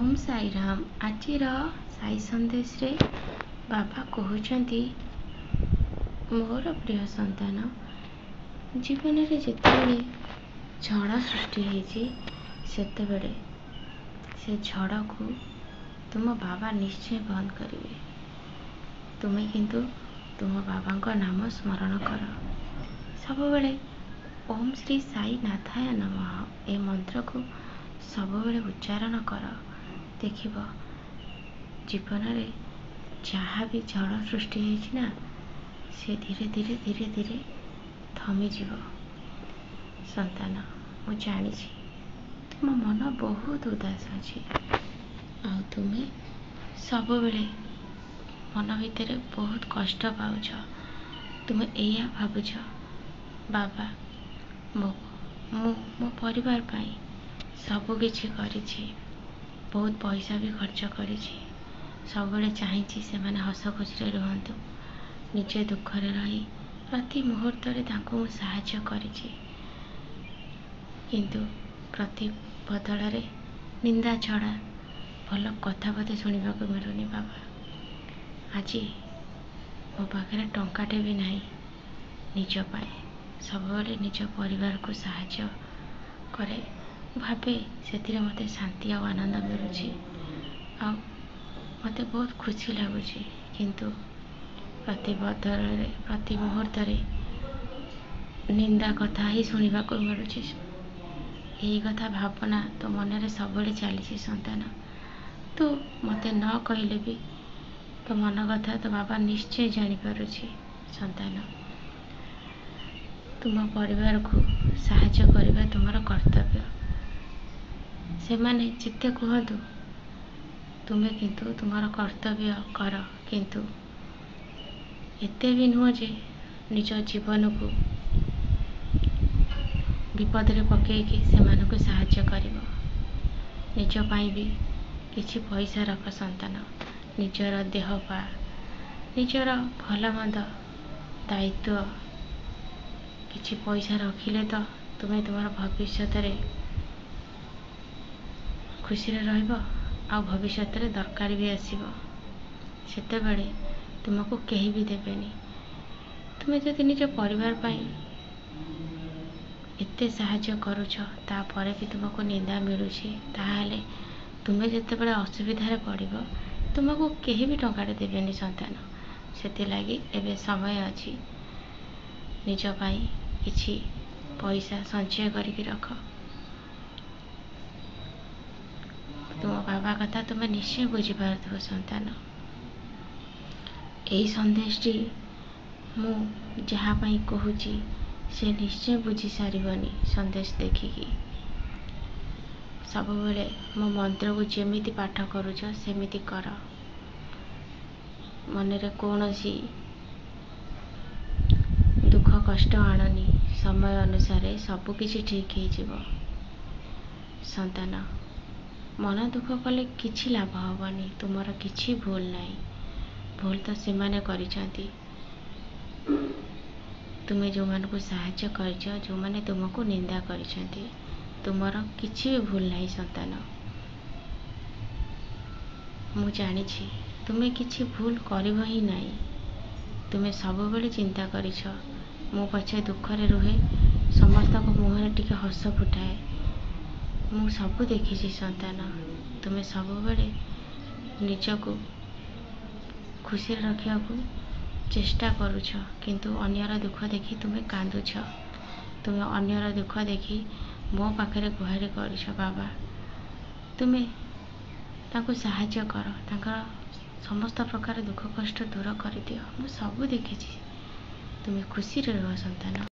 ओम साई राम। आजिर साई संदेश रे बाबा कहते मोर प्रिय संतान जीवन में जितेबाला झड़ सृष्टि होती से झड़ को तुम बाबा निश्चय बंद करेंगे। तुम्हें किंतु तुम बाबा का नाम स्मरण कर सब बेले ओम श्री साई नाथाय नमः ए मंत्र को सब बेले उच्चारण कर। देखिब जीवन में जहाँ भी झड़ सृष्टि होती ना से धीरे धीरे धीरे धीरे थमीज। संतान मु जानी तुम मन बहुत उदास अच्छी आ तुम्हें सब बेले मन भितर बहुत कष्ट पाउछ। तुम्हें एया भावुछ बाबा मो परिवार पाई सब किछि करिछि, बहुत पैसा भी खर्च करिछि, सब बेले चाहिए से माने हस खुशी रुहतु, निजे दुखरे रही प्रति मुहूर्त मु साहाय्य करिछि किंतु प्रति बदल निंदा छड़ा भल कथा पते शुणा को मिलूनी। बाबा आज मो पाखे टंकाटे भी नहीं निज पाए सब बेले निज परिवार को साहाय्य करे भावे से मते शांति और आनंद मिलूची आ मते बहुत खुशी लगुच किंतु प्रति बदल प्रति मुहूर्त निंदा कथा ही शुणा को मिलूँ। यही कथा भावना तो मन में सब चली संतान तू मते न कहले भी तो मन कथा तो बाबा निश्चय जानीपार संतान। तुम परिवार को साहाय्य करने तुम्हारा कर्तव्य से माने जिते कहतु तुम्हें किंतु तुम्हारा कर्तव्य कर किंतु एते भी नुह जे निज जीवन को विपद रे पकईकि से साहाय्य कर निज पाई भी किछि पैसा रख संतान। निजर देह पा निजर भल मंद दायित्व किछि पैसा रखिले तो तुम्हें तुम्हार भविष्य खुशी रहिबो आ भविष्य दरकार भी आसीबो सेते बेले तुमको कहीं भी देबेनी। तुम्हें जदि निज परिवार पाई एते साहाय्य करुछ तापर भी तुमको निंदा मिलूची ताहाले तुम्हें जिते बड़े असुविधा पड़ो तुमको कहीं भी टंकाटे देबेनी संतान। सेति लागी एबे समय अछि निज पाई किछि पैसा संचय करके रख। तुम बाबा कथा तुम्हें निश्चय बुझीपार संतान। यही संदेशटी मु जहाँ पाई कहूची से निश्चय बुझी सारिबनी संदेश देखिकी सब बेले मो मंत्र को जेमिति पाठ करूछ सेमिति कर मनरे कौनसी दुख कष्ट आणनी समय अनुसार सब किछि ठीक हो संतान। मन दुख कले किछि लाभ हबनी तुमर किछि भूल नहीं भूल तो से माने करिसंती तुम्हें जो मान को साहाय्य करछ जो माने तुमको निंदा करिसंती तुमर किछि भी भूल नहीं संतान। मु जानी तुम्हें किछि भूल करिब ही नहीं तुम्हें सब बेले चिंता करिछ मु पछे दुखरे रुहे समस्त को मुहरे टिके हस फुटाए मु सब देखी संतान। तुम्हें सब बेले निज को खुशी रखा चेष्टा करुछ किंतु अन्यर दुख देखी तुम्हें कांदुछ तुम्हें अन्यर दुख देखी मो पाखे गुहारी करुछ। बाबा तुम्हें ताको साहाय्य कर तांकर समस्त प्रकार दुख कष्ट दूर कर दियो मु सब देखी तुम्हें खुशी रह संतान।